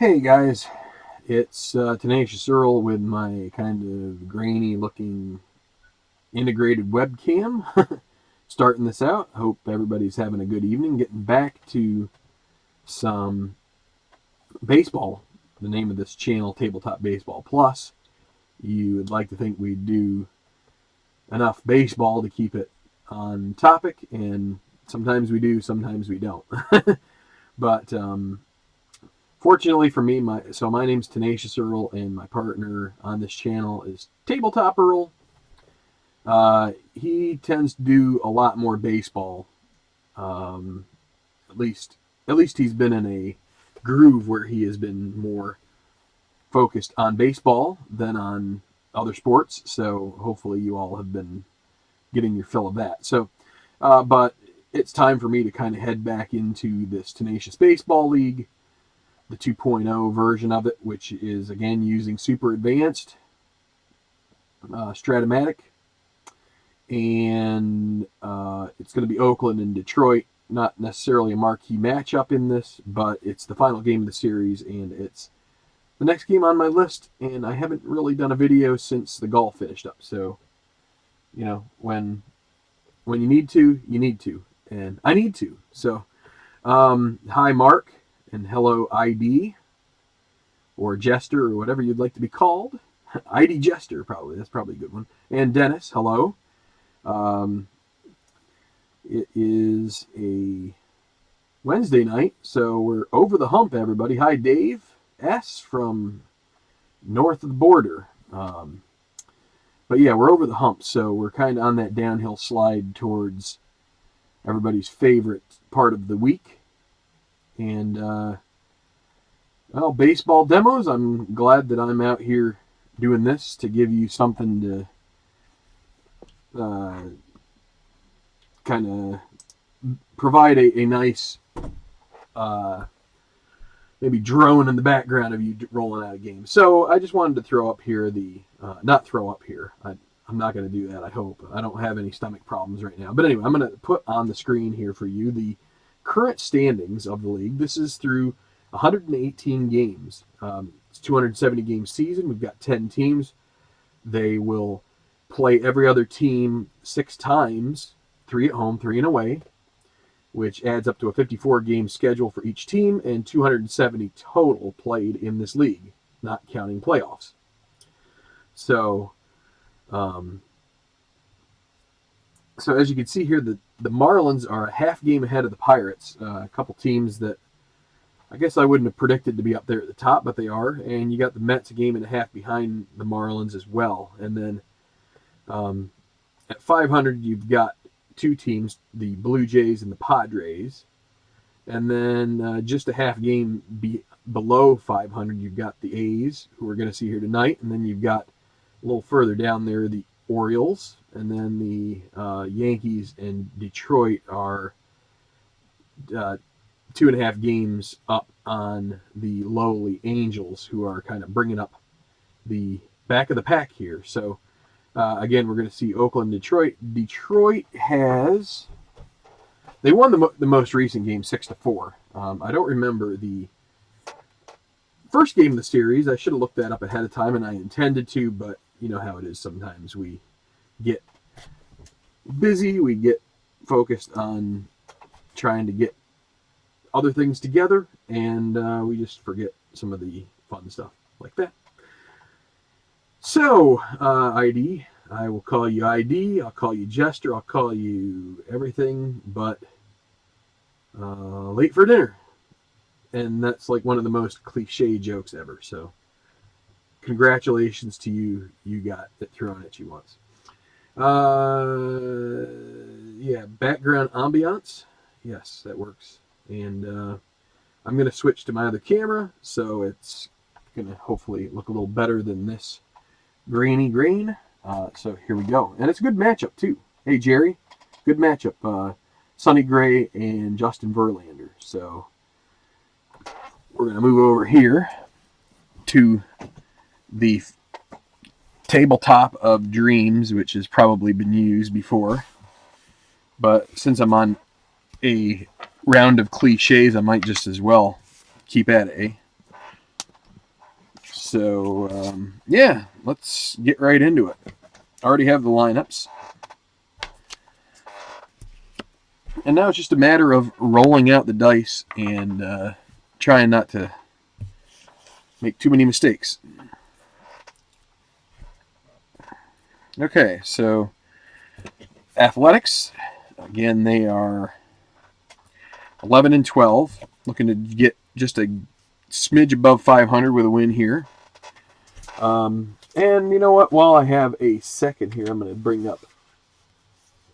Hey guys, it's Tenacious Earl with my kind of grainy looking integrated webcam. Starting this out. Hope everybody's having a good evening. Getting back to some baseball. The name of this channel, Tabletop Baseball Plus. You would like to think we'd do enough baseball to keep it on topic, and sometimes we do, sometimes we don't. But fortunately for me, my name's Tenacious Earl, and my partner on this channel is Tabletop Earl. He tends to do a lot more baseball. At least he's been in a groove where he has been more focused on baseball than on other sports. So hopefully you all have been getting your fill of that. So, but it's time for me to kind of head back into this Tenacious Baseball League, the 2.0 version of it, which is again using super advanced Stratomatic, and it's going to be Oakland and Detroit. Not necessarily a marquee matchup in this, but it's the final game of the series, and it's the next game on my list. And I haven't really done a video since the golf finished up. So, you know, when you need to, and I need to. So, hi Mark. And hello, ID, or Jester, or whatever you'd like to be called. ID Jester, probably. That's probably a good one. And Dennis, hello. It is a Wednesday night, so we're over the hump, everybody. Hi, Dave S. from north of the border. But yeah, we're over the hump, so we're kind of on that downhill slide towards everybody's favorite part of the week. And, well, baseball demos, I'm glad that I'm out here doing this to give you something to kind of provide a nice maybe drone in the background of you rolling out a game. So I just wanted to throw up here not throw up here. I'm not going to do that, I hope. I don't have any stomach problems right now. But anyway, I'm going to put on the screen here for you the current standings of the league. This is through 118 games. It's 270 game season. We've got 10 teams. They will play every other team 6 times, 3 at home, 3 away, which adds up to a 54 game schedule for each team and 270 total played in this league, not counting playoffs. So, so as you can see here, the Marlins are a half game ahead of the Pirates, a couple teams that I guess I wouldn't have predicted to be up there at the top, but they are. And you got the Mets a game and a half behind the Marlins as well. And then at 500, you've got 2 teams, the Blue Jays and the Padres. And then just a half game below 500, you've got the A's, who we're going to see here tonight. And then you've got a little further down there, the Orioles. And then the Yankees and Detroit are 2.5 games up on the lowly Angels, who are kind of bringing up the back of the pack here. So, again, we're going to see Oakland, Detroit. Detroit they won the most recent game 6-4. I don't remember the first game of the series. I should have looked that up ahead of time, and I intended to, but you know how it is sometimes. We get busy, we get focused on trying to get other things together, and we just forget some of the fun stuff like that. So, ID, I will call you ID, I'll call you Jester, I'll call you everything but late for dinner. And that's like one of the most cliche jokes ever, so congratulations to you. You got it thrown at you once. Yeah, background ambiance. Yes, that works. And I'm going to switch to my other camera, so it's going to hopefully look a little better than this grainy grain. So here we go. And it's a good matchup, too. Hey, Jerry. Good matchup. Sonny Gray and Justin Verlander. So we're going to move over here to the tabletop of dreams, which has probably been used before. But since I'm on a round of cliches, I might just as well keep at it, eh? So, yeah, let's get right into it. I already have the lineups. And now it's just a matter of rolling out the dice and trying not to make too many mistakes. Okay, so Athletics, again, they are 11 and 12, looking to get just a smidge above 500 with a win here. And you know what? While I have a second here, I'm going to bring up.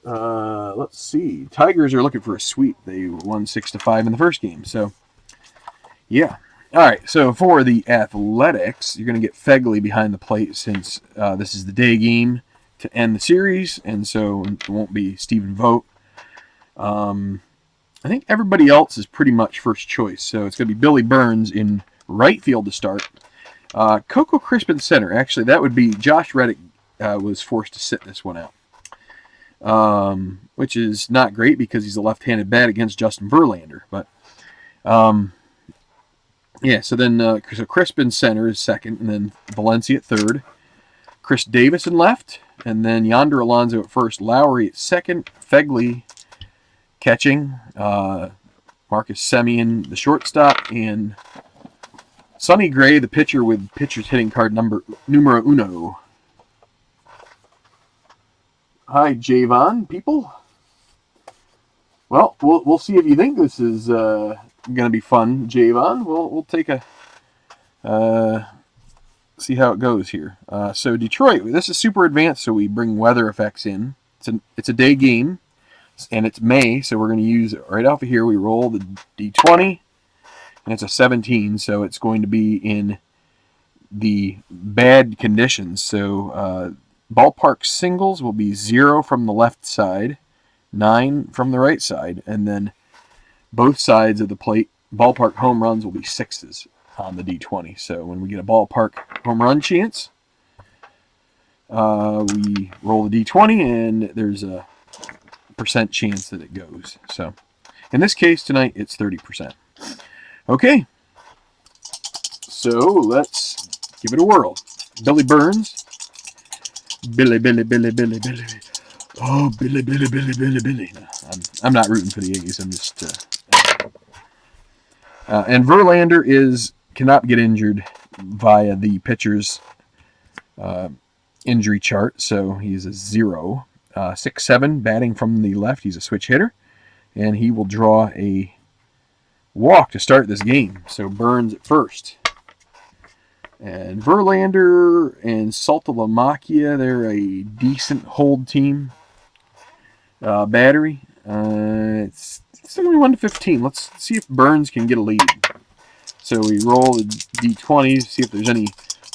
Let's see. Tigers are looking for a sweep. They won 6-5 in the first game. So, yeah. All right. So for the Athletics, you're going to get Fegley behind the plate since this is the day game to end the series, and so it won't be Stephen Vogt. I think everybody else is pretty much first choice. So it's going to be Billy Burns in right field to start. Coco Crisp in center. Actually, that would be Josh Reddick was forced to sit this one out, which is not great because he's a left-handed bat against Justin Verlander. But yeah, so then so Crisp in center is second, and then Valencia at third. Chris Davis in left, and then Yonder Alonso at first. Lowry at second. Fegley catching. Marcus Semien, the shortstop, and Sonny Gray, the pitcher, with pitcher's hitting card numero uno. Hi, Javon, people. Well, we'll see if you think this is going to be fun, Javon. We'll take a see how it goes here. So Detroit, this is super advanced, so we bring weather effects in. It's a day game, and it's May, so we're going to use it right off of here. We roll the D20, and it's a 17, so it's going to be in the bad conditions. So ballpark singles will be 0 from the left side, 9 from the right side, and then both sides of the plate, ballpark home runs will be 6s on the D20. So when we get a ballpark home run chance, we roll the D20, and there's a percent chance that it goes. So in this case tonight, it's 30%. Okay, so let's give it a whirl. Billy Burns. Billy. Oh, Billy. No, I'm not rooting for the A's. I'm just... and Verlander cannot get injured via the pitcher's injury chart, so he's a 0. 6'7", batting from the left. He's a switch hitter, and he will draw a walk to start this game. So Burns at first. And Verlander and Saltalamacchia, they're a decent hold team. Battery. It's still only 1-15. Let's see if Burns can get a lead. So we roll the D20, see if there's any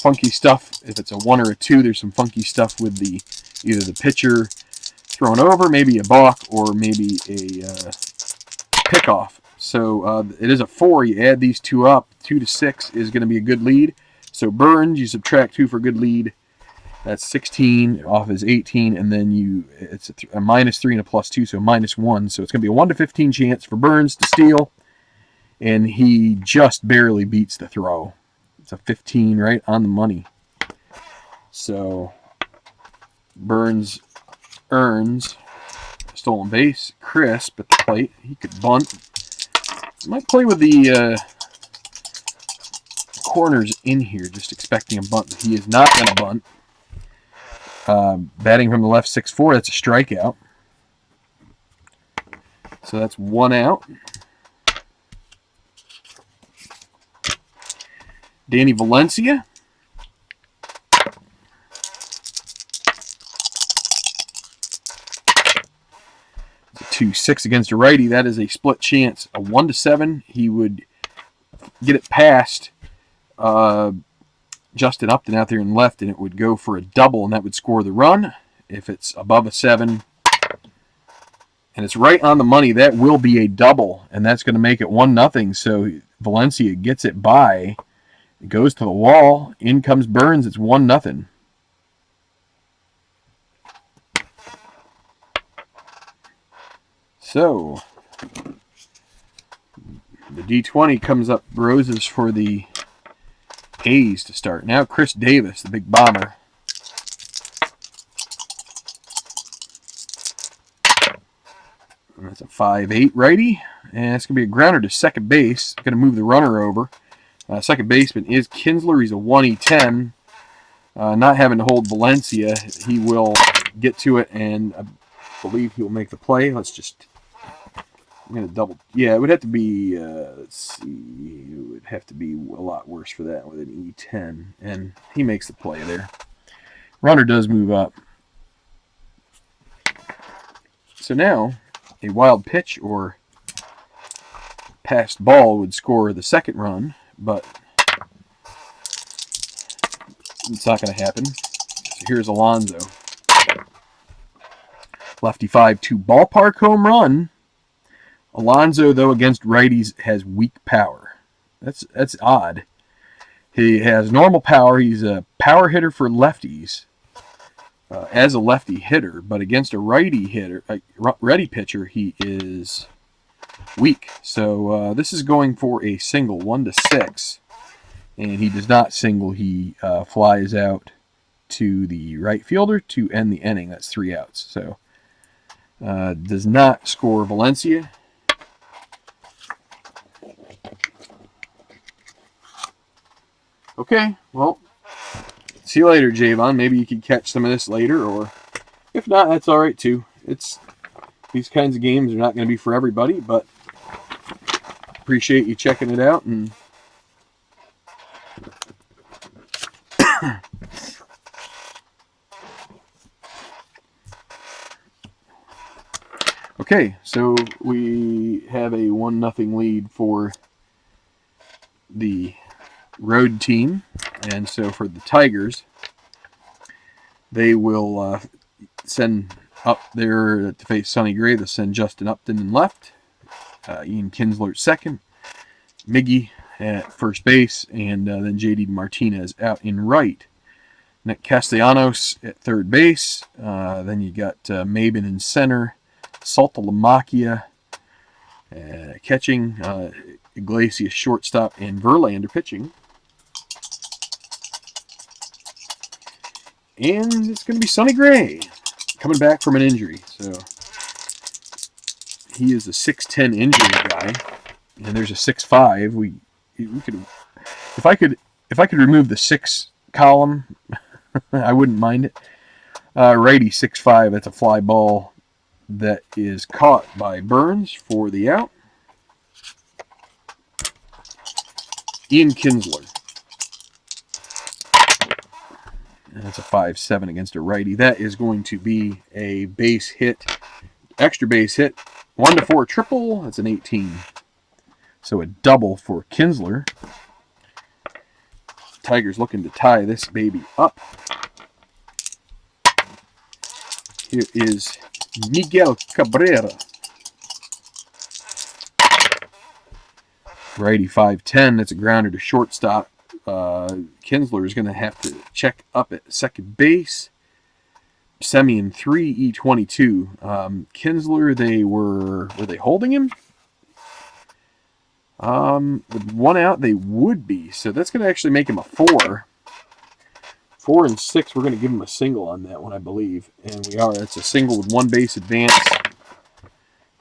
funky stuff. If it's a 1 or a 2, there's some funky stuff with either the pitcher thrown over, maybe a balk, or maybe a pickoff. So it is a 4. You add these two up. 2 to 6 is going to be a good lead. So Burns, you subtract 2 for good lead. That's 16 off his 18, and then it's a -3 and a +2, so -1. So it's going to be a 1-15 chance for Burns to steal, and he just barely beats the throw. It's a 15 right on the money. So Burns earns a stolen base. Crisp at the plate. He could bunt. Might play with the corners in here, just expecting a bunt, but he is not going to bunt. Batting from the left, 6'4", that's a strikeout. So that's 1 out. Danny Valencia. It's a 2-6 against a righty. That is a split chance. A 1 to 7. He would get it past Justin Upton out there in left, and it would go for a double, and that would score the run. If it's above a 7 and it's right on the money, that will be a double, and that's going to make it 1-0. So Valencia gets it by. It goes to the wall. In comes Burns. It's 1-0. So the D20 comes up roses for the A's to start. Now Chris Davis, the big bomber. And that's a 5'8" righty. And it's going to be a grounder to second base. Going to move the runner over. Second baseman is Kinsler. He's a 1E10. Not having to hold Valencia, he will get to it, and I believe he will make the play. Let's just... I'm going to double... Yeah, it would have to be... let's see... It would have to be a lot worse for that with an E10. And he makes the play there. Runner does move up. So now, a wild pitch or passed ball would score the second run, but it's not going to happen. So here's Alonso. Lefty 5-2 ballpark home run. Alonso, though, against righties has weak power. That's odd. He has normal power. He's a power hitter for lefties as a lefty hitter, but against a righty hitter, a righty pitcher, he is weak. So this is going for a single, 1-6, and he does not single. He flies out to the right fielder to end the inning. That's 3 outs. So does not score Valencia. Okay, well, see you later, Javon. Maybe you can catch some of this later, or if not, that's all right too. These kinds of games are not going to be for everybody, but appreciate you checking it out. And okay, so we have a 1-0 lead for the road team, and so for the Tigers, they will send up there to face Sonny Gray. They'll send Justin Upton in left, Ian Kinsler at second, Miggy at first base, and then J.D. Martinez out in right. Nick Castellanos at third base. Then you got Maybin in center, Saltalamacchia catching, Iglesias shortstop, and Verlander pitching. And it's going to be Sonny Gray coming back from an injury. So he is a 6'10" injury guy, and there's a 6'5". We could, if I could remove the 6 column, I wouldn't mind it. Righty 6'5". That's a fly ball that is caught by Burns for the out. Ian Kinsler. And that's a 5-7 against a righty. That is going to be a base hit, extra base hit, 1-4 triple. That's an 18. So a double for Kinsler. Tigers looking to tie this baby up. Here is Miguel Cabrera. Righty 5'10". That's a grounder to shortstop. Kinsler is going to have to check up at second base. Semien 3, E22. Kinsler, were they holding him? With 1 out, they would be. So that's going to actually make him a 4. 4 and 6, we're going to give him a single on that one, I believe. And we are. That's a single with 1 base advance.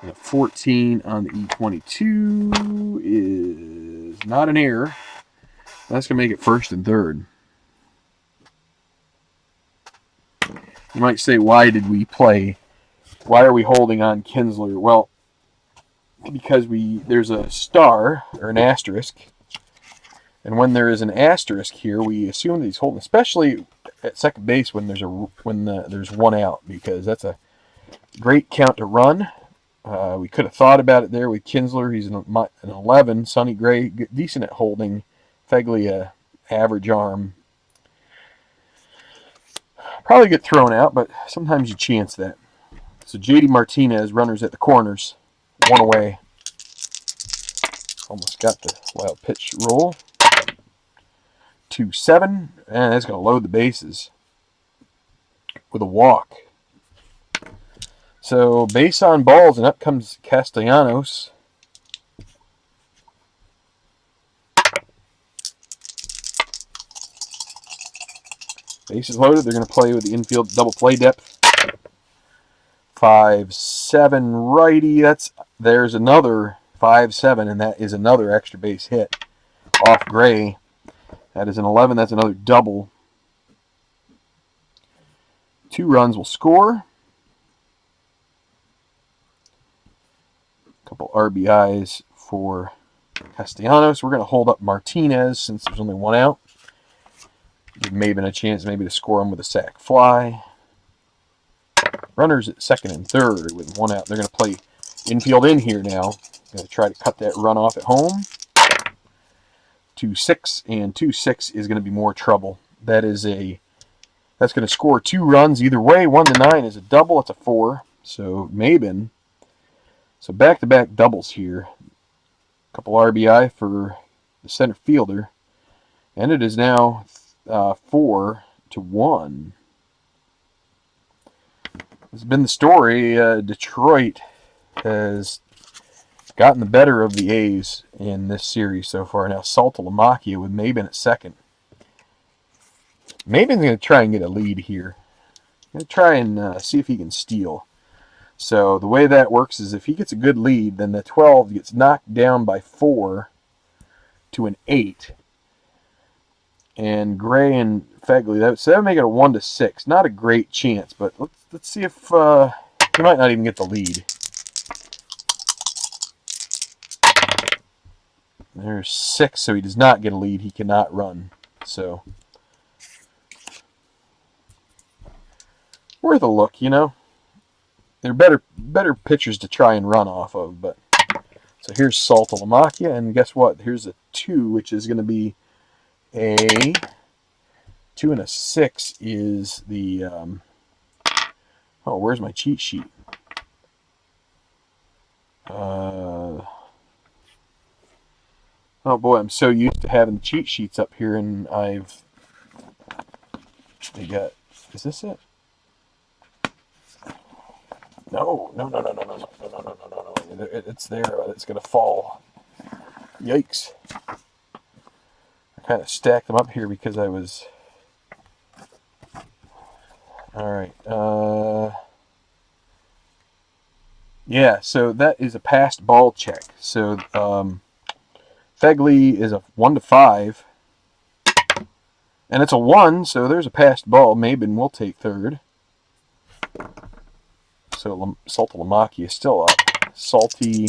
And a 14 on the E22 is not an error. That's going to make it first and third. You might say, why did we play? Why are we holding on Kinsler? Well, because there's a star or an asterisk. And when there is an asterisk here, we assume that he's holding, especially at second base when there's 1 out, because that's a great count to run. We could have thought about it there with Kinsler. He's an 11. Sonny Gray, decent at holding. Feglia, average arm. Probably get thrown out, but sometimes you chance that. So J.D. Martinez, runners at the corners. 1 away. Almost got the wild pitch roll. 2-7. And that's going to load the bases with a walk. So base on balls, and up comes Castellanos. Bases loaded. They're going to play with the infield double play depth. 5-7 righty. There's another 5-7, and that is another extra base hit off Gray. That is an 11. That's another double. 2 runs will score. A couple RBIs for Castellanos. We're going to hold up Martinez since there's only 1 out. Give Maybin a chance maybe to score him with a sac fly. Runners at second and third with 1 out. They're going to play infield in here now. Going to try to cut that run off at home. 2-6, and 2-6 is going to be more trouble. That's going to score 2 runs either way. 1-9 is a double. It's a 4. So Maybin. So back-to-back doubles here. A couple RBI for the center fielder. And it is now 4-1. This has been the story. Detroit has gotten the better of the A's in this series so far. Now Stratomatic with Maybin at second. Maybin's going to try and get a lead here. Going to try and see if he can steal. So the way that works is if he gets a good lead, then the 12 gets knocked down by 4 to an 8. And Gray and Fegley, so that would make it a 1-6. Not a great chance, but let's see if he might not even get the lead. There's 6, so he does not get a lead. He cannot run. So worth a look, you know. They're better pitchers to try and run off of, but so here's Stratomatic, and guess what? Here's a 2, which is going to be a 2 and a 6 is the oh, where's my cheat sheet? Oh boy, I'm so used to having cheat sheets up here, and is this it? No. It's there. It's going to fall. Yikes. I kind of stacked them up here because I was... Alright. Yeah, so that is a passed ball check. So, Fegley is a 1-5. And it's a 1, so there's a passed ball. Maybin will take third. So Stratomatic is still up. Salty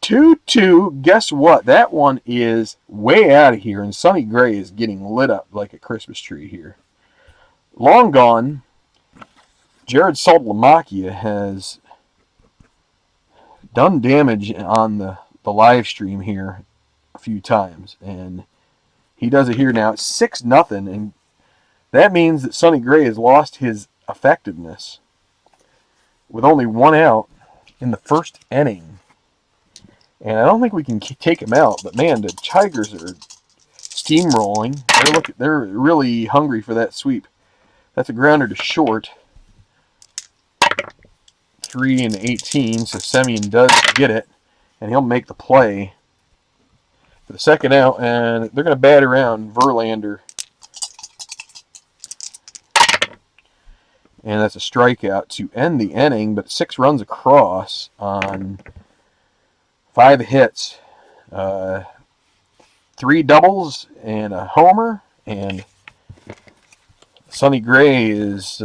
2-2. Guess what? That one is way out of here, and Sonny Gray is getting lit up like a Christmas tree here. Long gone. Jared Stratomatic has done damage on the live stream here a few times, and he does it here now. It's 6-0, and that means that Sonny Gray has lost his effectiveness with only 1 out in the first inning. And I don't think we can take him out, but man, the Tigers are steamrolling. They're really hungry for that sweep. That's a grounder to short. 3-18, so Semien does get it, and he'll make the play for the second out, and they're going to bat around Verlander. And that's a strikeout to end the inning, but 6 runs across on 5 hits. 3 doubles and a homer, and Sonny Gray is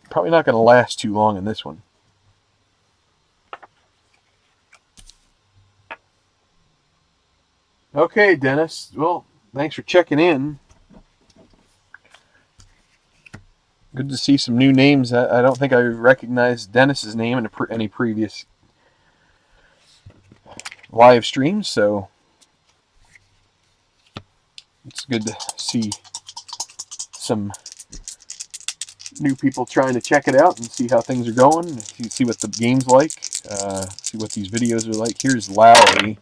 probably not going to last too long in this one. Okay, Dennis. Well, thanks for checking in. Good to see some new names. I don't think I recognized Dennis's name in any previous live streams, so it's good to see some new people trying to check it out and see how things are going, see what the game's like, see what these videos are like. Here's Lowry.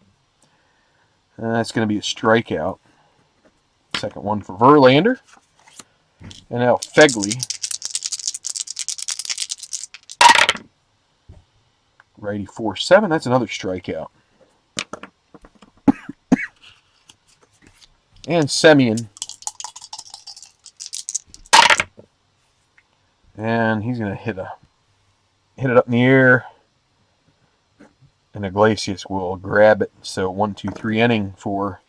That's going to be a strikeout. Second one for Verlander. And now Fegley. Righty 4-7. That's another strikeout. And Semien. And he's going to hit it up in the air. And Iglesias will grab it. So 1-2-3 inning for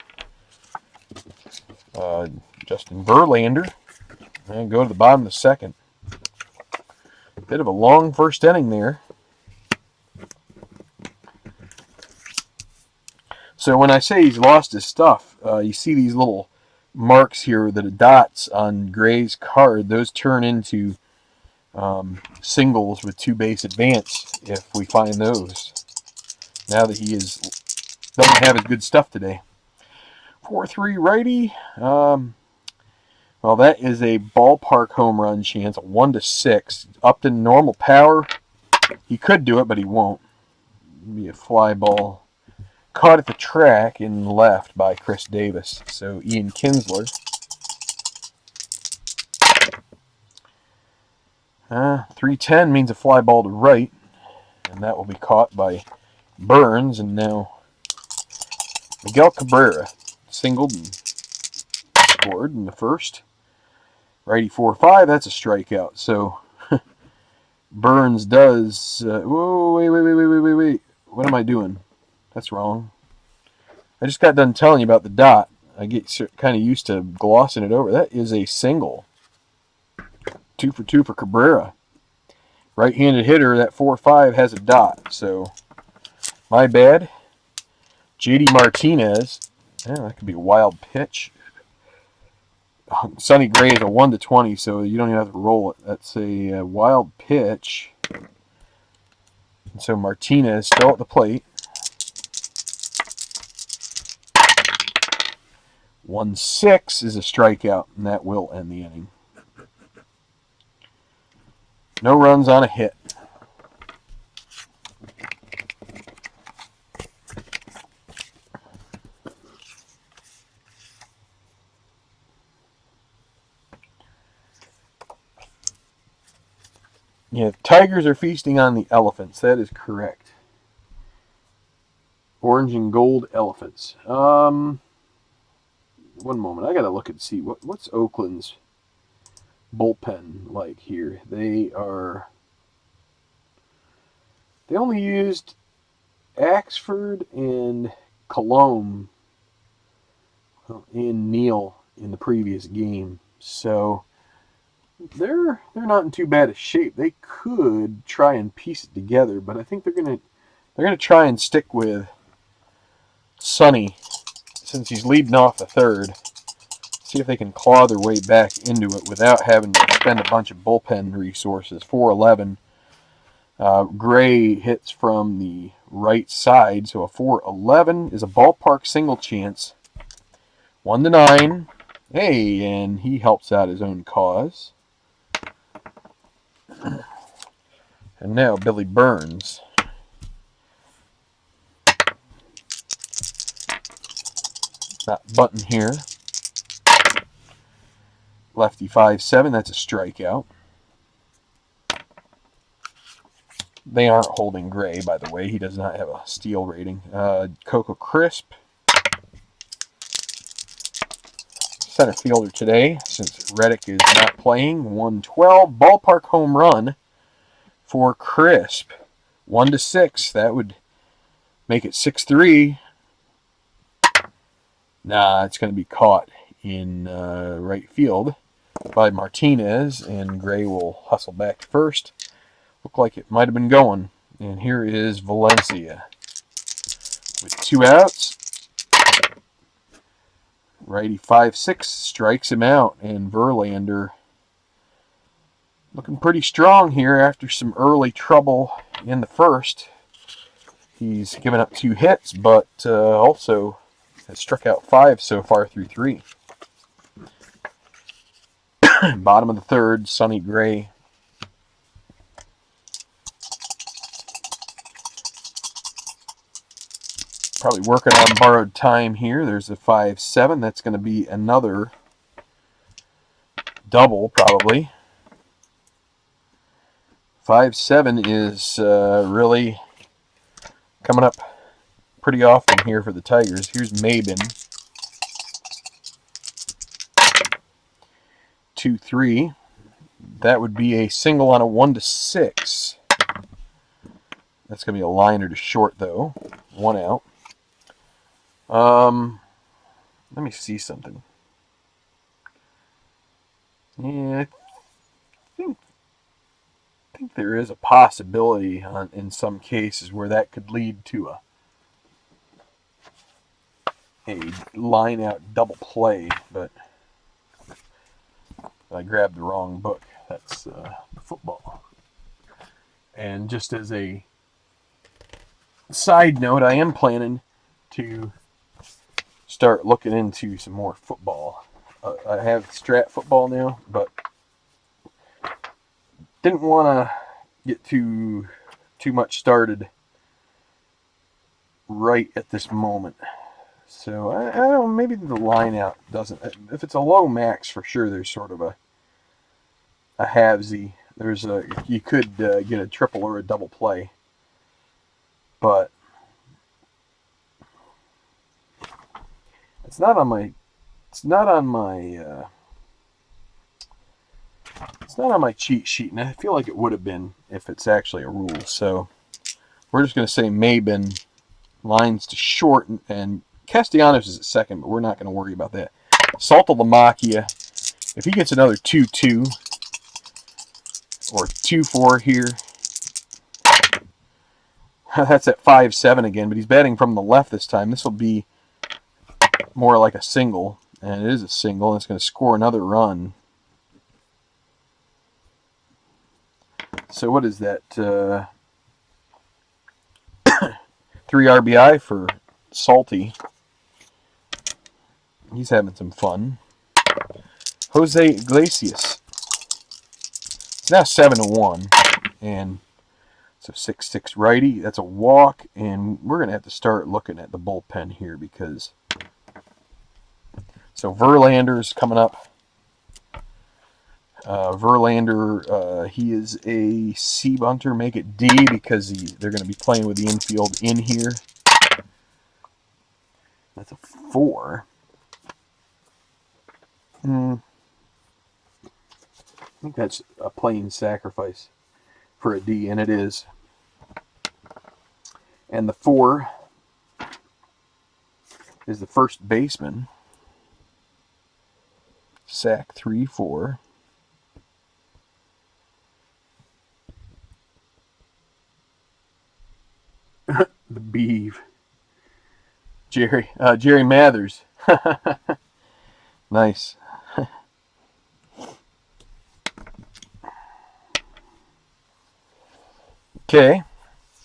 Justin Verlander. And go to the bottom of the second. Bit of a long first inning there. So when I say he's lost his stuff, you see these little marks here that are dots on Gray's card. Those turn into singles with 2-base advance if we find those. Now that he doesn't have his good stuff today. 4-3 righty. Well, that is a ballpark home run chance, a 1-6. Upton normal power. He could do it, but he won't. It'll be a fly ball. Caught at the track and left by Chris Davis. So Ian Kinsler. 3-10 means a fly ball to right. And that will be caught by Burns. And now Miguel Cabrera singled and scored in the first. Righty 4-5, that's a strikeout. So Burns does. Whoa, wait. What am I doing? That's wrong. I just got done telling you about the dot. I get kind of used to glossing it over. That is a single. 2 for 2 for Cabrera. Right-handed hitter, that 4-5 has a dot. So, my bad. JD Martinez. Yeah, that could be a wild pitch. Sonny Gray is a 1-20, so you don't even have to roll it. That's a wild pitch. And so Martinez still at the plate. 1-6 is a strikeout, and that will end the inning. No runs on a hit. Yeah, Tigers are feasting on the elephants. That is correct. Orange and gold elephants. One moment. I got to look and see what's Oakland's bullpen like here. They only used Axford and Colomb and Neal in the previous game. So they're not in too bad a shape. They could try and piece it together, but I think they're gonna try and stick with Sonny since he's leading off the third. See if they can claw their way back into it without having to spend a bunch of bullpen resources. 4-11. Gray hits from the right side, so a 4-11 is a ballpark single chance. 1-9. Hey, and he helps out his own cause. And now Billy Burns. Not Button here. Lefty 5-7, that's a strikeout. They aren't holding Gray, by the way. He does not have a steal rating. Coco Crisp. Center fielder today, since Reddick is not playing. 1-12. Ballpark home run for Crisp. 1-6. That would make it 6-3. Nah, it's going to be caught in right field by Martinez, and Gray will hustle back to first. Looked like it might have been going. And here is Valencia with 2 outs. Righty 5-6 strikes him out, and Verlander looking pretty strong here after some early trouble in the first. He's given up 2 hits, but also has struck out 5 so far through 3. Bottom of the third, Sonny Gray. Probably working on borrowed time here. There's a 5-7. That's going to be another double, probably. 5-7 is really coming up pretty often here for the Tigers. Here's Maybin. 2-3. That would be a single on a 1-6. That's going to be a liner to short, though. 1 out. Let me see something. Yeah, I think there is a possibility in some cases where that could lead to a line out double play, but I grabbed the wrong book. That's football. And just as a side note, I am planning to start looking into some more football. I have Strat football now, but didn't want to get too much started right at this moment. So I don't know, maybe the line out doesn't. If it's a low max, for sure there's sort of a halvesy. You could get a triple or a double play, but it's not on my cheat sheet, and I feel like it would have been if it's actually a rule. So we're just going to say Maybin lines to short, and Castellanos is at second, but we're not going to worry about that. Saltalamacchia, if he gets another 2-2 or 2-4 here, that's at 5-7 again, but he's batting from the left this time. This will be more like a single, and it is a single, and it's going to score another run. So what is that? 3 RBI for Salty. He's having some fun. José Iglesias. It's now 7-1, and it's a 6-6 righty. That's a walk, and we're going to have to start looking at the bullpen here because... So Verlander's coming up. Verlander, he is a C bunter. Make it D because they're going to be playing with the infield in here. That's a 4. I think that's a plain sacrifice for a D, and it is. And the 4 is the first baseman. Sack 3-4. The Beeve. Jerry Mathers. Nice. Okay.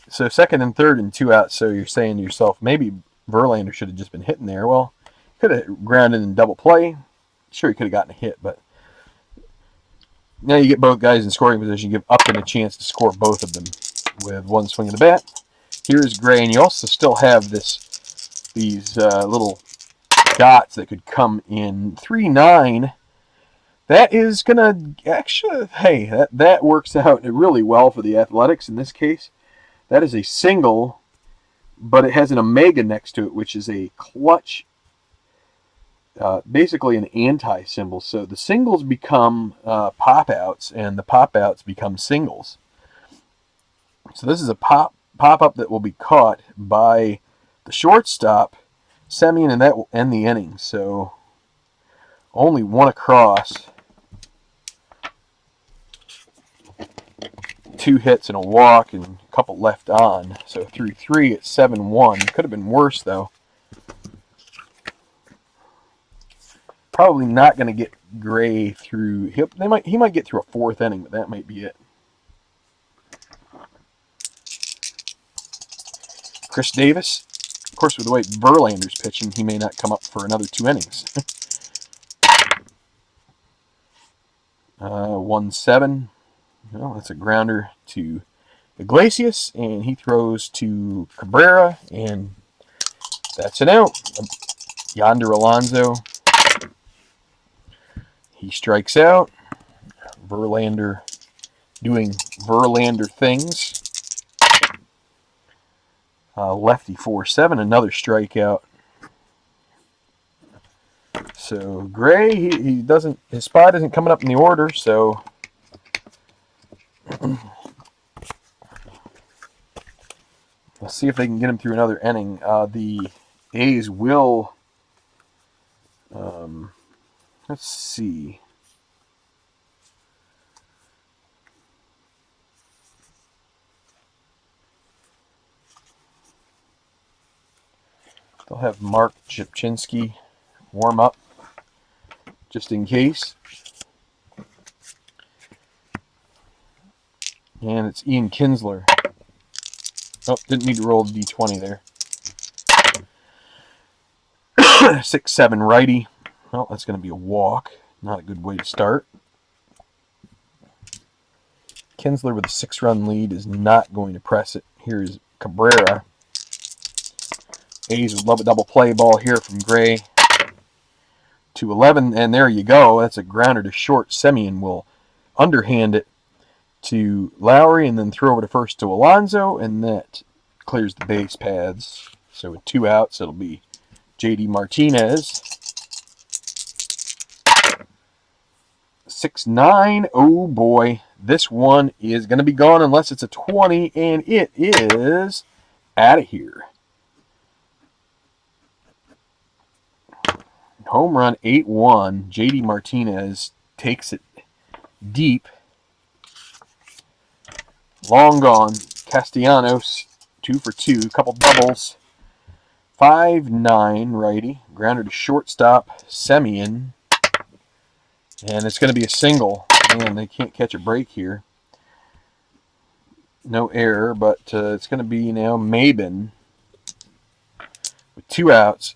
So second and third and 2 outs. So you're saying to yourself, maybe Verlander should have just been hitting there. Well, could have grounded in double play. Sure, he could have gotten a hit, but now you get both guys in scoring position. You give Upton a chance to score both of them with one swing of the bat. Here's Gray, and you also still have these little dots that could come in. 3-9. That is going to actually, hey, that works out really well for the Athletics in this case. That is a single, but it has an omega next to it, which is a clutch, basically an anti-symbol. So the singles become pop-outs, and the pop-outs become singles. So this is a pop-up that will be caught by the shortstop, Semien, and that will end the inning. So only one across. 2 hits and a walk and a couple left on. So through 3 at 7-1. Could have been worse, though. Probably not going to get Gray through. He might get through a 4th inning, but that might be it. Chris Davis, of course, with the way Verlander's pitching, he may not come up for another 2 innings. 1-7. Well, that's a grounder to Iglesias, and he throws to Cabrera, and that's an out. Yonder Alonso, he strikes out. Verlander doing Verlander things. Lefty 4-7, another strikeout. So Gray, he doesn't, his spot isn't coming up in the order, so let's see if they can get him through another inning. The A's will, let's see. They'll have Mark Jepchinski warm up just in case. And it's Ian Kinsler. Oh, didn't need to roll the D20 there. 6-7 righty. Well, that's going to be a walk. Not a good way to start. Kinsler with a 6-run lead is not going to press it. Here's Cabrera. A's would love a double play ball here from Gray. 2-11, and there you go. That's a grounder to short. Semien will underhand it to Lowry and then throw over to first to Alonso, and that clears the base paths. So with 2 outs, it'll be J.D. Martinez. 6-9. Oh boy, this one is going to be gone unless it's a 20, and it is out of here. Home run 8-1. J.D. Martinez takes it deep. Long gone. Castellanos 2 for 2. Couple doubles. 5-9 righty. Grounder to shortstop. Semien. And it's going to be a single. Man, they can't catch a break here. No error, but it's going to be now Maybin with 2 outs.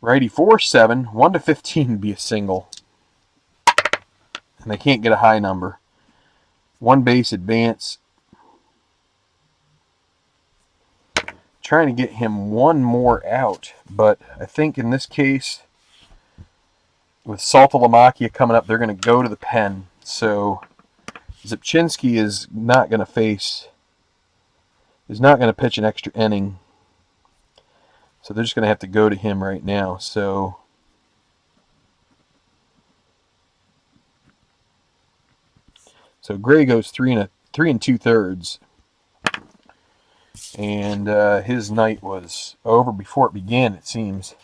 Righty 4-7, 1-15 would be a single. And they can't get a high number. 1 base advance. Trying to get him 1 more out, but I think in this case, with Saltalamacchia coming up, they're going to go to the pen. So Zipchinski is not going to pitch an extra inning. So they're just going to have to go to him right now. So Gray goes 3 2/3, and his night was over before it began, it seems.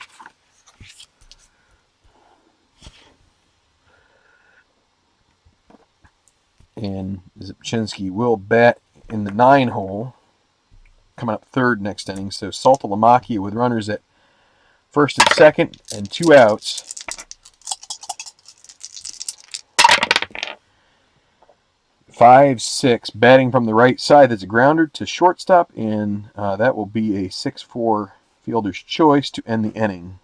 And Zipchinski will bat in the 9 hole. Coming up 3rd next inning. So Saltalamacchia with runners at 1st and 2nd and 2 outs. Five, 6, batting from the right side. That's a grounder to shortstop, and that will be a 6-4 fielder's choice to end the inning.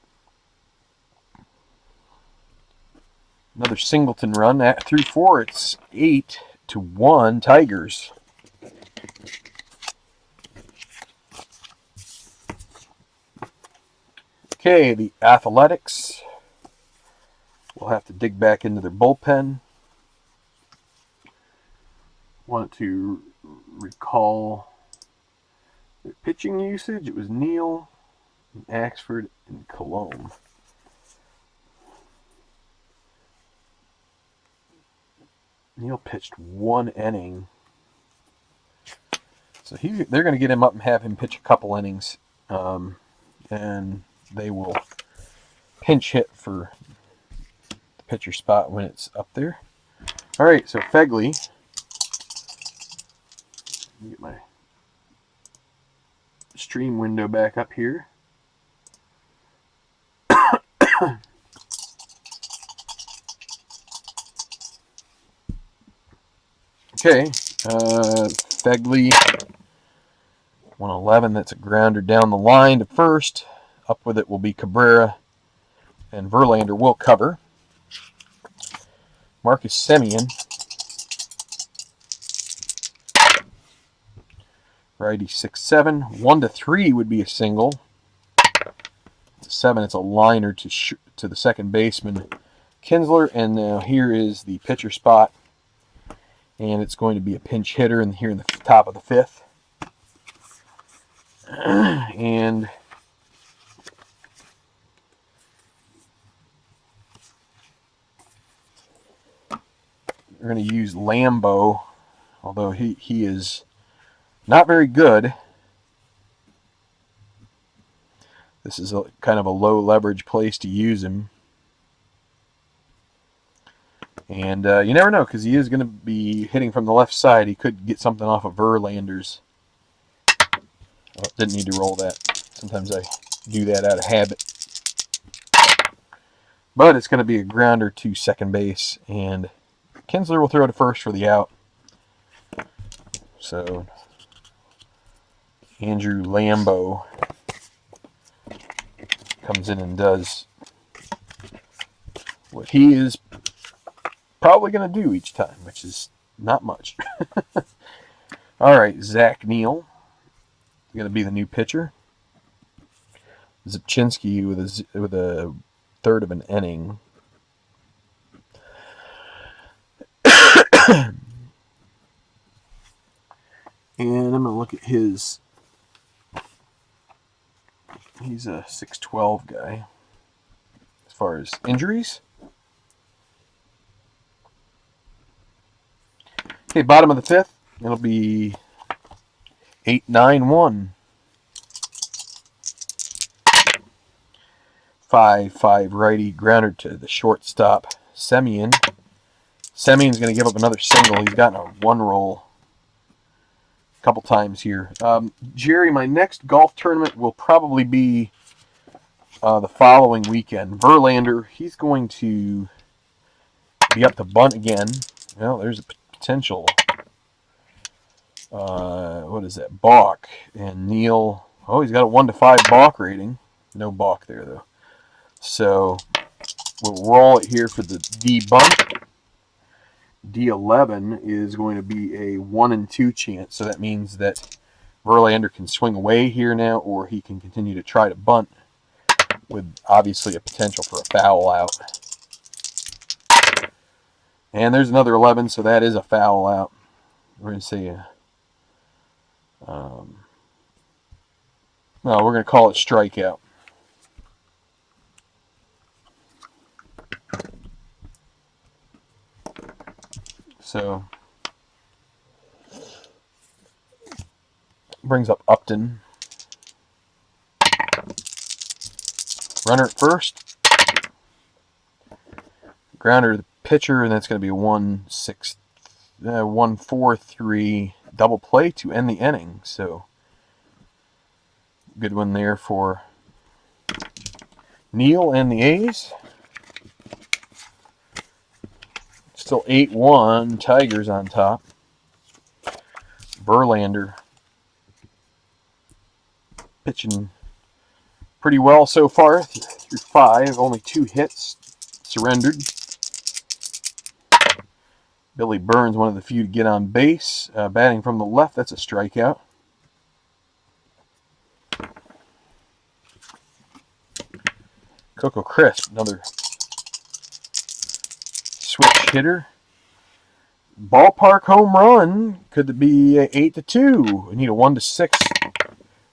Another singleton run through 4. It's 8-1 Tigers. Okay, the Athletics will have to dig back into their bullpen. Want to recall their pitching usage. It was Neal, Axford, and Colomb. Neal pitched 1 inning. So they're going to get him up and have him pitch a couple innings. And they will pinch hit for the pitcher spot when it's up there. All right, so Fegley. Let me get my stream window back up here. Okay, Fegley, 111, that's a grounder down the line to first. Up with it will be Cabrera, and Verlander will cover. Marcus Semien. Righty 6-7. 1-3 would be a single. 7, it's a liner to the second baseman, Kinsler. And now here is the pitcher spot. And it's going to be a pinch hitter here in the top of the 5th. And we're going to use Lambo, although he is not very good. This is kind of a low leverage place to use him. And you never know, because he is going to be hitting from the left side. He could get something off of Verlander's. Oh, didn't need to roll that. Sometimes I do that out of habit. But it's going to be a grounder to second base. And Kinsler will throw to first for the out. So Andrew Lambo comes in and does what he is probably going to do each time, which is not much. All right, Zach Neal is going to be the new pitcher. Zipchinski with a third of an inning. And I'm going to look at his. He's a 6'12" guy. As far as injuries. Okay, bottom of the fifth. It'll be 8-9-1. 5-5 righty grounder to the shortstop, Semien. Semien's going to give up another single. He's gotten a one roll a couple times here. Jerry, my next golf tournament will probably be the following weekend. Verlander, he's going to be up to bunt again. Well, there's a potential. What is that? Balk. And Neal, oh, he's got a 1-5 balk rating. No balk there, though. So we'll roll it here for the D bunt. D11 is going to be a 1-2 chance. So that means that Verlander can swing away here now, or he can continue to try to bunt with obviously a potential for a foul out. And there's another 11, so that is a foul out. We're going to say, no, we're going to call it strikeout. So, brings up Upton. Runner at first. Grounder to the pitcher, and that's going to be a 1-4-3 double play to end the inning. So, good one there for Neal and the A's. Still 8-1, Tigers on top. Verlander pitching pretty well so far through 5. Only 2 hits surrendered. Billy Burns, one of the few to get on base. Batting from the left, that's a strikeout. Coco Crisp, another switch hitter. Ballpark home run. Could it be 8-2? We need a 1-6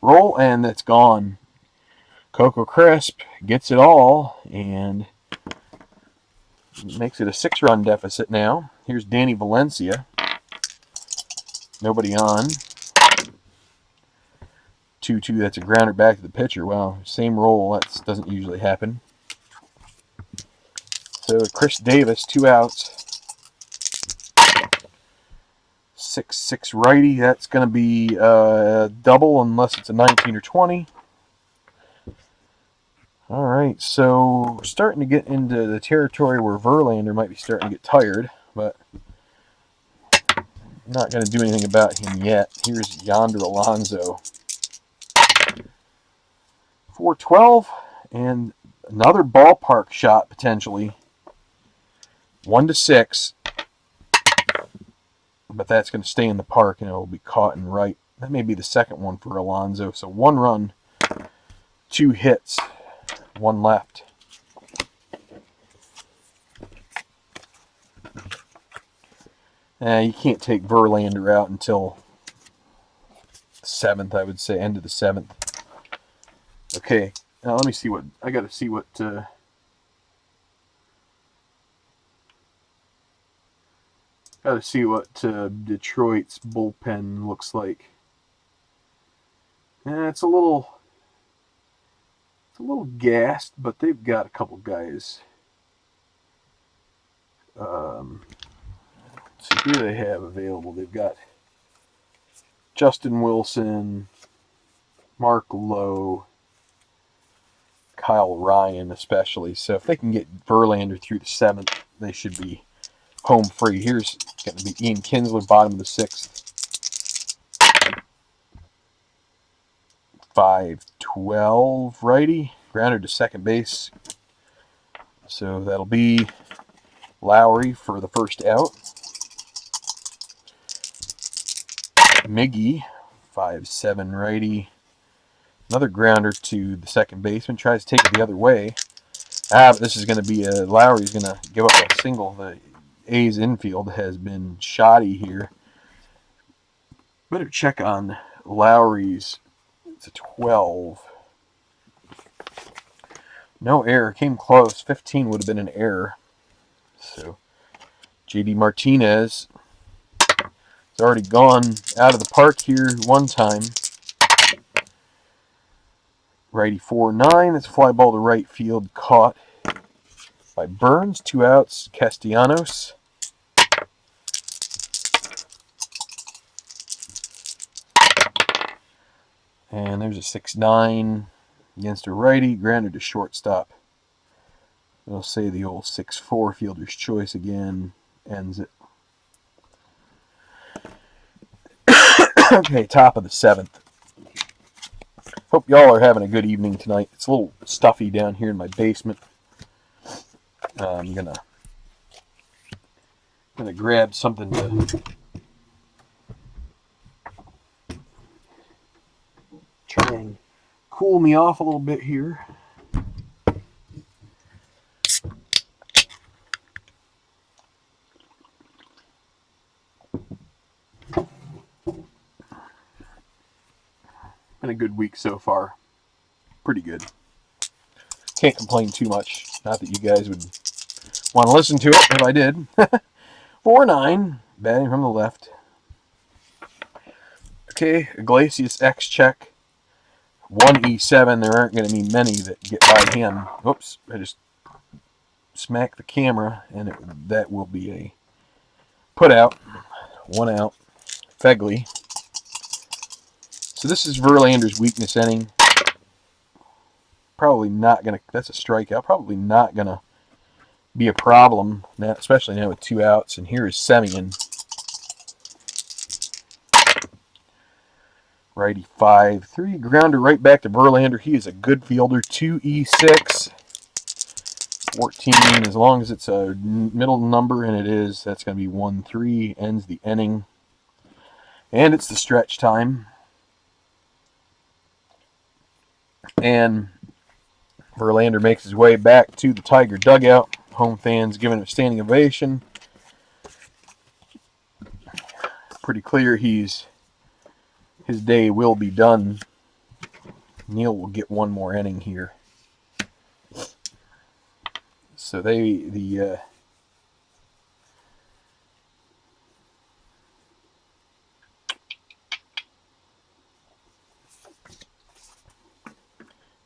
roll, and that's gone. Coco Crisp gets it all, and makes it a 6-run deficit now. Here's Danny Valencia. Nobody on. 2-2, that's a grounder back to the pitcher. Wow, same roll. That doesn't usually happen. So Chris Davis, 2 outs. 6-6 righty. That's going to be a double unless it's a 19 or 20. All right, so we're starting to get into the territory where Verlander might be starting to get tired, but I'm not going to do anything about him yet. Here's Yonder Alonso. 4-12, and another ballpark shot potentially. 1-6, but that's going to stay in the park and it will be caught in right. That may be the second one for Alonso. So 1 run, 2 hits, 1 left. You can't take Verlander out until 7th, I would say, end of the 7th. Okay, now let me see what, I got to see what, Detroit's bullpen looks like. It's a little gassed, but they've got a couple guys. See, who do they have available? They've got Justin Wilson, Mark Lowe, Kyle Ryan especially. So if they can get Verlander through the 7th, they should be home free. Here's going to be Ian Kinsler, bottom of the 6th. 5-12 righty, grounded to second base. So that'll be Lowry for the first out. Miggy, 5-7 righty. Another grounder to the second baseman. Tries to take it the other way. But this is going to be Lowry's going to give up a single. The A's infield has been shoddy here. Better check on Lowry's. It's a 12. No error. Came close. 15 would have been an error. So JD Martinez has already gone out of the park here one time. Righty 4-9. It's a fly ball to right field, caught by Burns. 2 outs. Castellanos. And there's a 6-9 against a righty. Grounded to shortstop. I'll say the old 6-4 fielder's choice again ends it. Okay, top of the 7th. Hope y'all are having a good evening tonight. It's a little stuffy down here in my basement. I'm gonna grab something to try and cool me off a little bit here. Been a good week so far. Pretty good. Can't complain too much. Not that you guys would want to listen to it if I did. 4-9. Batting from the left. Okay, Iglesias X check. 1E7. There aren't going to be many that get by him. Oops, I just smacked the camera, and that will be a put out. 1 out. Fegley. So this is Verlander's weakness inning. Probably not going to, that's a strikeout, probably not going to be a problem, now, especially now with 2 outs. And here is Semien. Righty 5-3, grounder right back to Verlander. He is a good fielder. 2E6. 14, as long as it's a middle number, and it is, that's going to be 1-3, ends the inning. And it's the stretch time. And Verlander makes his way back to the Tiger dugout. Home fans giving him a standing ovation. Pretty clear his day will be done. Neil will get one more inning here. So the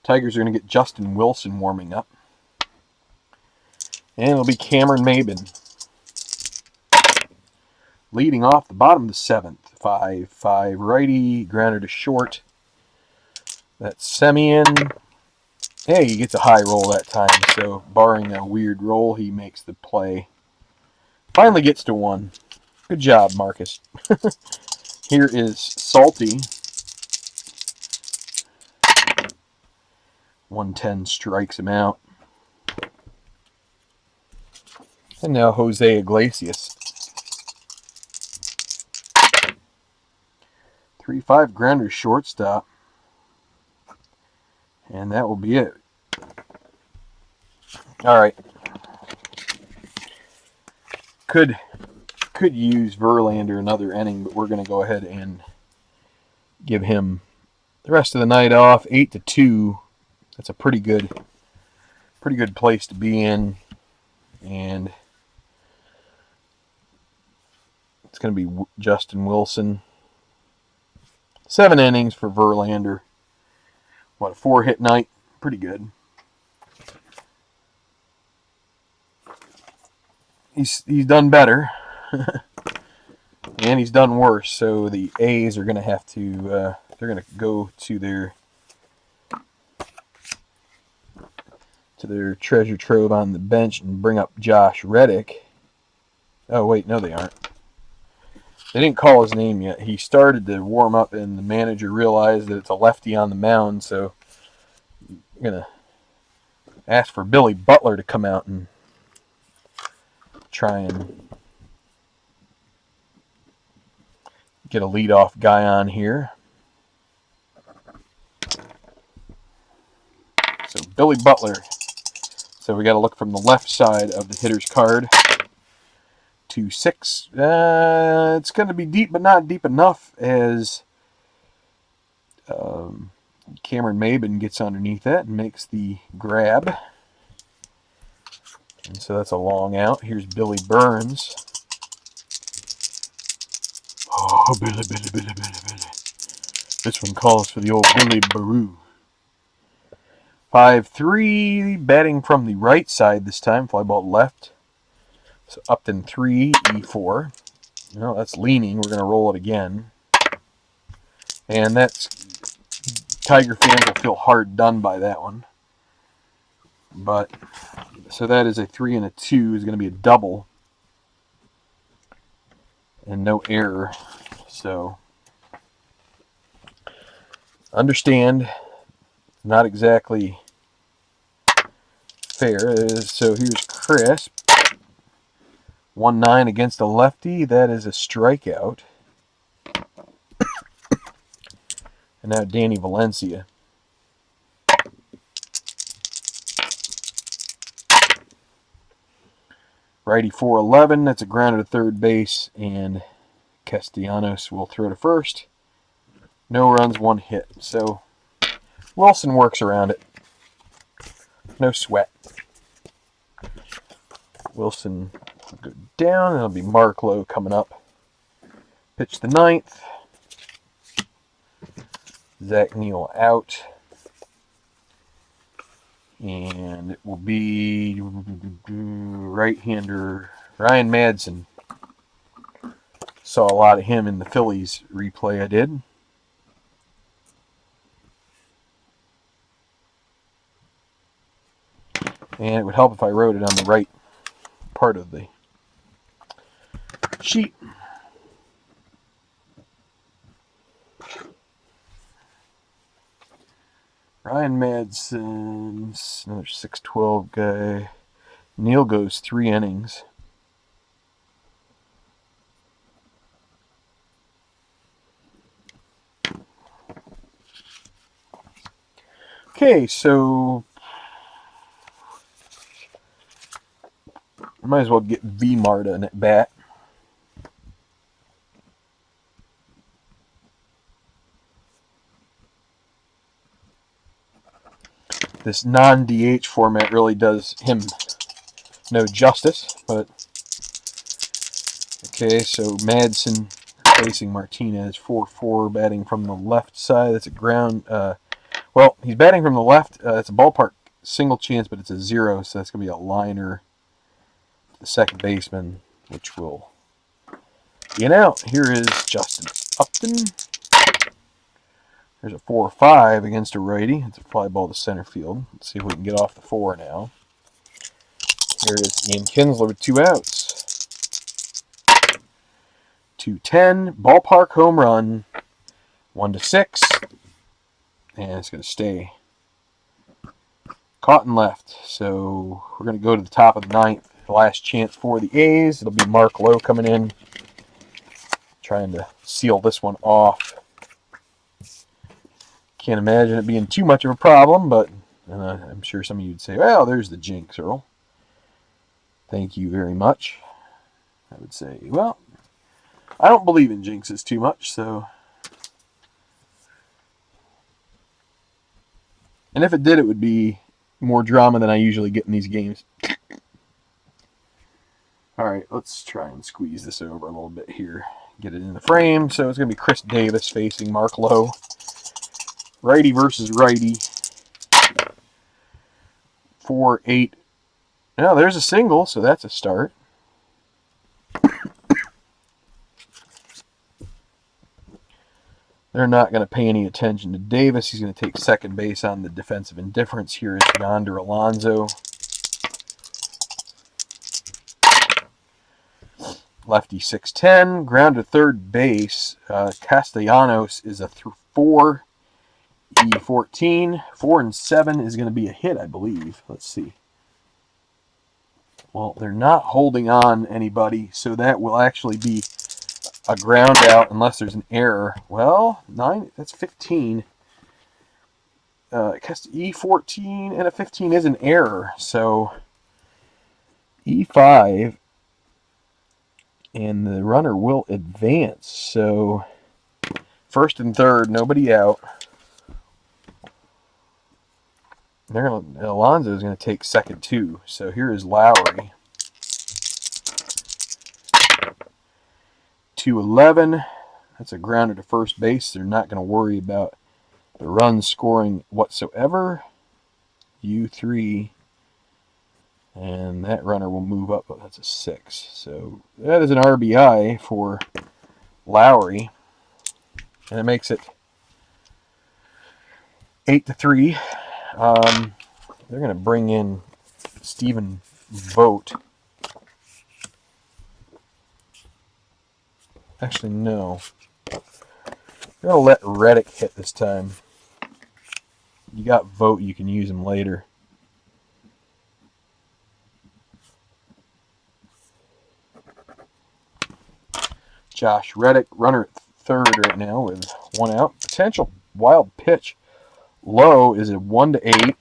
Tigers are going to get Justin Wilson warming up. And it'll be Cameron Maybin. Leading off the bottom of the 7th. 5-5 righty. Grounder to short. That's Semien. Hey, he gets a high roll that time. So, barring a weird roll, he makes the play. Finally gets to 1. Good job, Marcus. Here is Salty. 110 strikes him out. And now José Iglesias. 3-5 grounder shortstop. And that will be it. All right. Could use Verlander another inning, but we're going to go ahead and give him the rest of the night off. 8-2. That's a pretty good place to be in, and it's going to be Justin Wilson. 7 innings for Verlander. What, a 4-hit night? Pretty good. He's done better, and he's done worse. So the A's are going to have to they're going to go to their treasure trove on the bench and bring up Josh Reddick. Oh wait, no, they aren't. They didn't call his name yet. He started to warm up, and the manager realized that it's a lefty on the mound, so I'm going to ask for Billy Butler to come out and try and get a leadoff guy on here. So Billy Butler. So we got to look from the left side of the hitter's card. 2-6. It's going to be deep, but not deep enough, as Cameron Maybin gets underneath that and makes the grab. And so that's a long out. Here's Billy Burns. Oh, Billy. This one calls for the old Billy Baroo. 5-3, batting from the right side this time. Fly ball left. So Upton 3, E4. No, that's leaning. We're going to roll it again. And that's... Tiger fans will feel hard done by that one. But... So that is a 3 and a 2. Is going to be a double. And no error. So... Understand... Not exactly fair. So here's Crisp. 1-9 against a lefty. That is a strikeout. And now Danny Valencia. Righty 4-11. That's a grounder to third base. And Castellanos will throw to first. No runs, 1 hit. So Wilson works around it. No sweat. Wilson will go down. It'll be Mark Lowe coming up. Pitch the 9th. Zach Neal out. And it will be right-hander Ryan Madson. Saw a lot of him in the Phillies replay I did. And it would help if I wrote it on the right part of the sheet. Ryan Madson, another 6-12 guy. Neal goes 3 innings. Okay, so I might as well get V Marta at bat. This non-DH format really does him no justice, but okay, so Madson facing Martinez, 4-4, batting from the left side. That's a ground. Well, he's batting from the left. It's a ballpark single chance, but it's a 0, so that's going to be a liner to the second baseman, which will get out. Here is Justin Upton. There's a 4-5 against a righty. It's a fly ball to center field. Let's see if we can get off the 4 now. Here is Ian Kinsler with 2 outs. 2-10, ballpark home run, 1-6, and it's going to stay caught and left. So we're going to go to the top of the 9th. Last chance for the A's. It'll be Mark Lowe coming in, trying to seal this one off. Can't imagine it being too much of a problem, but I'm sure some of you would say, well, there's the jinx, Earl. Thank you very much. I would say, well, I don't believe in jinxes too much, so And if it did, it would be more drama than I usually get in these games. All right, let's try and squeeze this over a little bit here. Get it in the frame. So it's going to be Chris Davis facing Mark Lowe. Righty versus righty. 4-8. Now there's a single, so that's a start. They're not going to pay any attention to Davis. He's going to take second base on the defensive indifference. Here is Yonder Alonso. Lefty 6'10", ground to third base. Castellanos is a 4, E14. 4 and 7 is going to be a hit, I believe. Let's see. Well, they're not holding on anybody, so that will actually be a ground out unless there's an error. Well, 9, that's 15. E14 and a 15 is an error, so E5. And the runner will advance. So first and third, nobody out. Alonso is going to take second too. So here is Lowry. 2-11. That's a grounder to first base. They're not going to worry about the run scoring whatsoever. U3. And that runner will move up. Oh, that's a 6. So that is an RBI for Lowry. And it makes it 8-3. They're going to bring in Stephen Vogt. Actually, no. They're going to let Reddick hit this time. You got Vogt, you can use him later. Josh Reddick, runner at third right now with 1 out. Potential wild pitch. Low is a 1-8.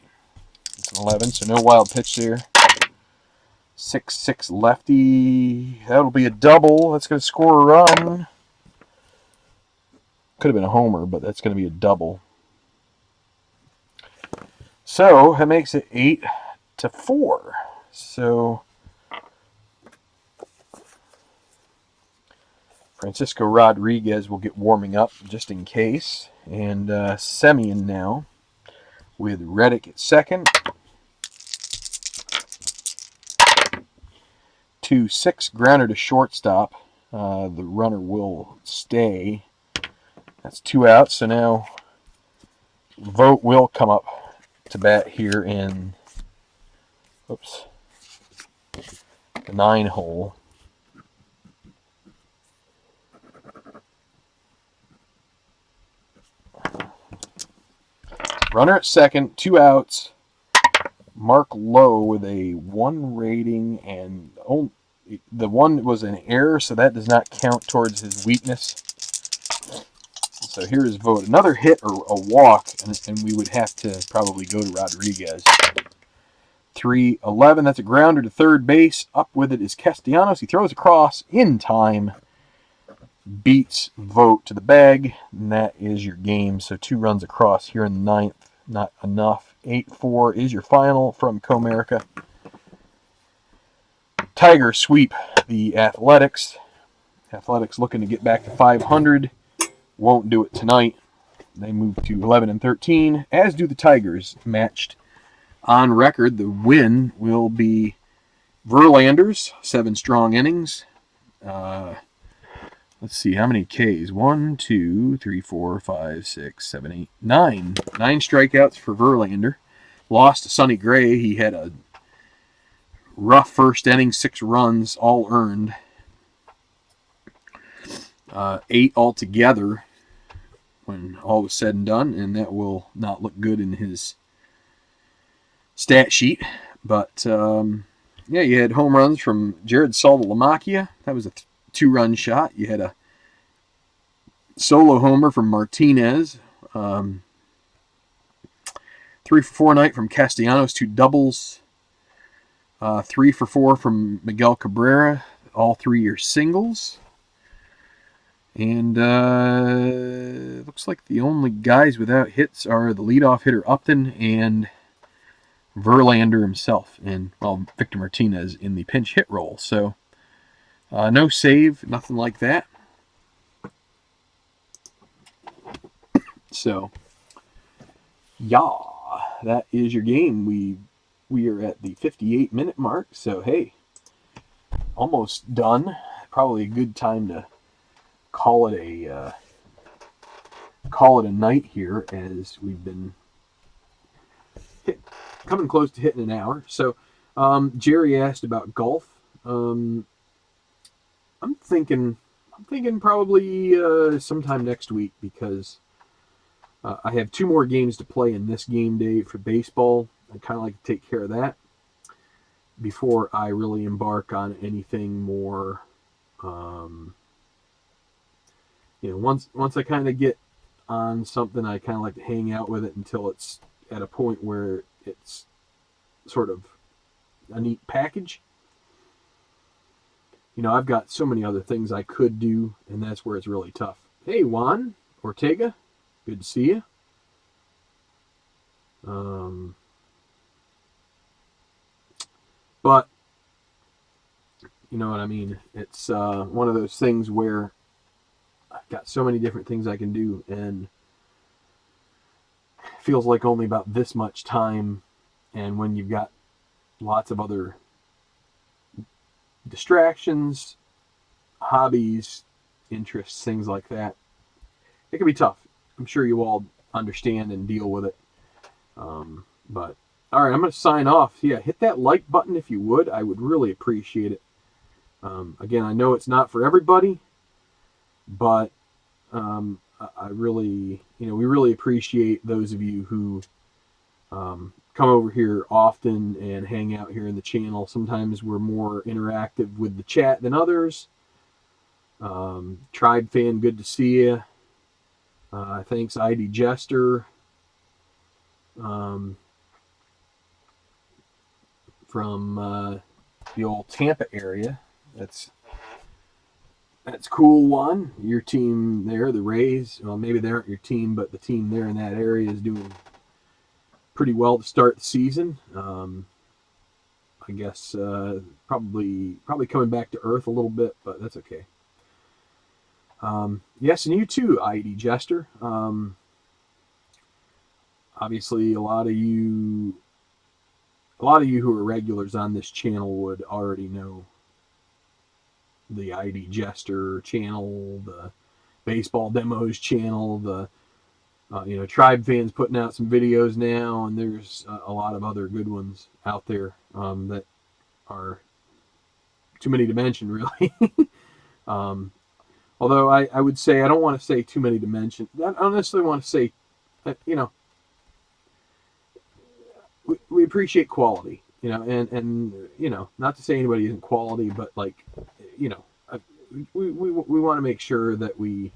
It's an 11, so no wild pitch there. 6-6 lefty. That'll be a double. That's going to score a run. Could have been a homer, but that's going to be a double. So that makes it 8-4. So Francisco Rodriguez will get warming up just in case. And Semien now with Reddick at second. 2-6 grounder to shortstop. The runner will stay. That's 2 outs. So now Vogt will come up to bat here in the 9 hole. Runner at second, 2 outs. Mark Lowe with a 1 rating, and the 1 was an error, so that does not count towards his weakness. So here is Vogt. Another hit or a walk, and we would have to probably go to Rodriguez. 3-11, that's a grounder to third base. Up with it is Castellanos. He throws across in time. Beats Vogt to the bag, and that is your game. So 2 runs across here in the 9th. Not enough. 8-4 is your final from Comerica. Tigers sweep the Athletics. Athletics looking to get back to 500. Won't do it tonight. They move to 11-13, as do the Tigers. Matched on record. The win will be Verlander's 7 strong innings. Let's see, how many Ks? 1, 2, 3, 4, 5, 6, 7, 8, 9. 9 strikeouts for Verlander. Lost to Sonny Gray. He had a rough first inning, 6 runs, all earned. 8 altogether when all was said and done, and that will not look good in his stat sheet. But, yeah, you had home runs from Jared Saltalamacchia. That was a 2-run shot. You had a solo homer from Martinez. 3 for 4 night from Castellanos, 2 doubles. 3 for 4 from Miguel Cabrera. All 3 are singles. And looks like the only guys without hits are the leadoff hitter Upton and Verlander himself, and, well, Victor Martinez in the pinch hit role. So no save, nothing like that. So, yeah, that is your game. We are at the 58-minute mark, so hey, almost done. Probably a good time to call it a night here, as we've been coming close to hitting an hour. So, Jerry asked about golf. I'm thinking probably sometime next week, because I have 2 more games to play in this game day for baseball. I kind of like to take care of that before I really embark on anything more. Once I kind of get on something, I kind of like to hang out with it until it's at a point where it's sort of a neat package. I've got so many other things I could do, and that's where it's really tough. Hey, Juan Ortega, good to see you. But you know what I mean. It's one of those things where I've got so many different things I can do, and it feels like only about this much time. And when you've got lots of other distractions, hobbies, interests, things like that, it can be tough. I'm sure you all understand and deal with it. But all right, I'm going to sign off. Yeah, hit that like button if you would. I would really appreciate it. Again, I know it's not for everybody, but I really, we really appreciate those of you who come over here often and hang out here in the channel. Sometimes we're more interactive with the chat than others. Tribe fan, good to see you. Thanks, ID Jester. From the old Tampa area. That's cool, One. Your team there, the Rays, well, maybe they aren't your team, but the team there in that area is doing pretty well to start the season. I guess probably coming back to earth a little bit, but that's okay. Yes, and you too, ID Jester. Obviously, a lot of you who are regulars on this channel would already know the ID Jester channel, the Baseball Demos channel, the Tribe fans putting out some videos now, and there's a lot of other good ones out there that are too many to mention, really. Although I would say, I don't want to say too many to mention. I don't necessarily want to say, we appreciate quality, and not to say anybody isn't quality, but we want to make sure that we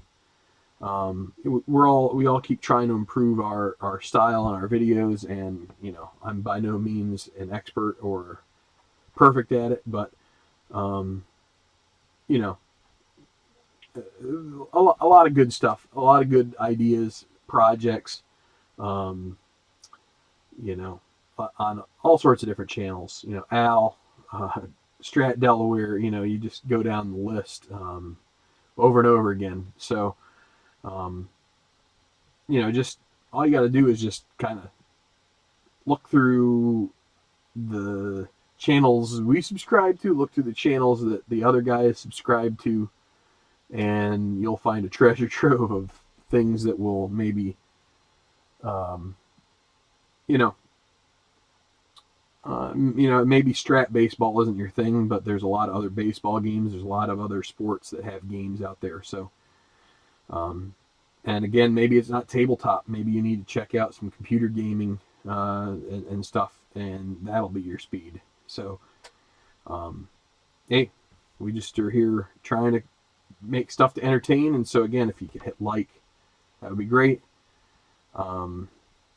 all keep trying to improve our style and our videos, and I'm by no means an expert or perfect at it, but a lot of good stuff, a lot of good ideas, projects, on all sorts of different channels. Al, Strat Delaware, you just go down the list over and over again. So, just all you got to do is just kind of look through the channels we subscribe to, look through the channels that the other guys subscribe to, and you'll find a treasure trove of things that will maybe, maybe Strat baseball isn't your thing, but there's a lot of other baseball games. There's a lot of other sports that have games out there. So, and again, maybe it's not tabletop. Maybe you need to check out some computer gaming and stuff, and that'll be your speed. So, hey, we just are here trying to make stuff to entertain. And so, again, if you could hit like, that would be great.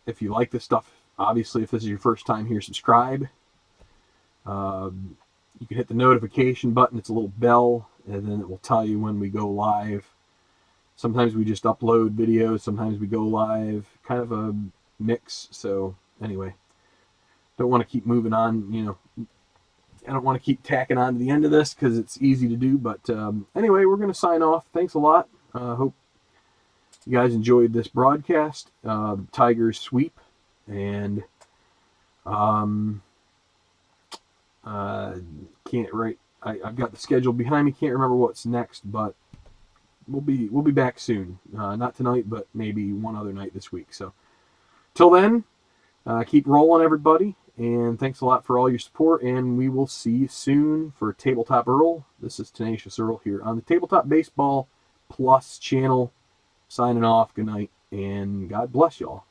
If you like this stuff, obviously, if this is your first time here, subscribe. You can hit the notification button. It's a little bell, and then it will tell you when we go live. Sometimes we just upload videos. Sometimes we go live. Kind of a mix. So anyway, don't want to keep moving on. You know, I don't want to keep tacking on to the end of this because it's easy to do. But anyway, we're going to sign off. Thanks a lot. Hope you guys enjoyed this broadcast. Tigers sweep. And can't write. I've got the schedule behind me. Can't remember what's next, but we'll be back soon. Not tonight, but maybe one other night this week. So till then, keep rolling, everybody, and thanks a lot for all your support. And we will see you soon for Tabletop Earl. This is Tenacious Earl here on the Tabletop Baseball Plus channel. Signing off. Good night, and God bless y'all.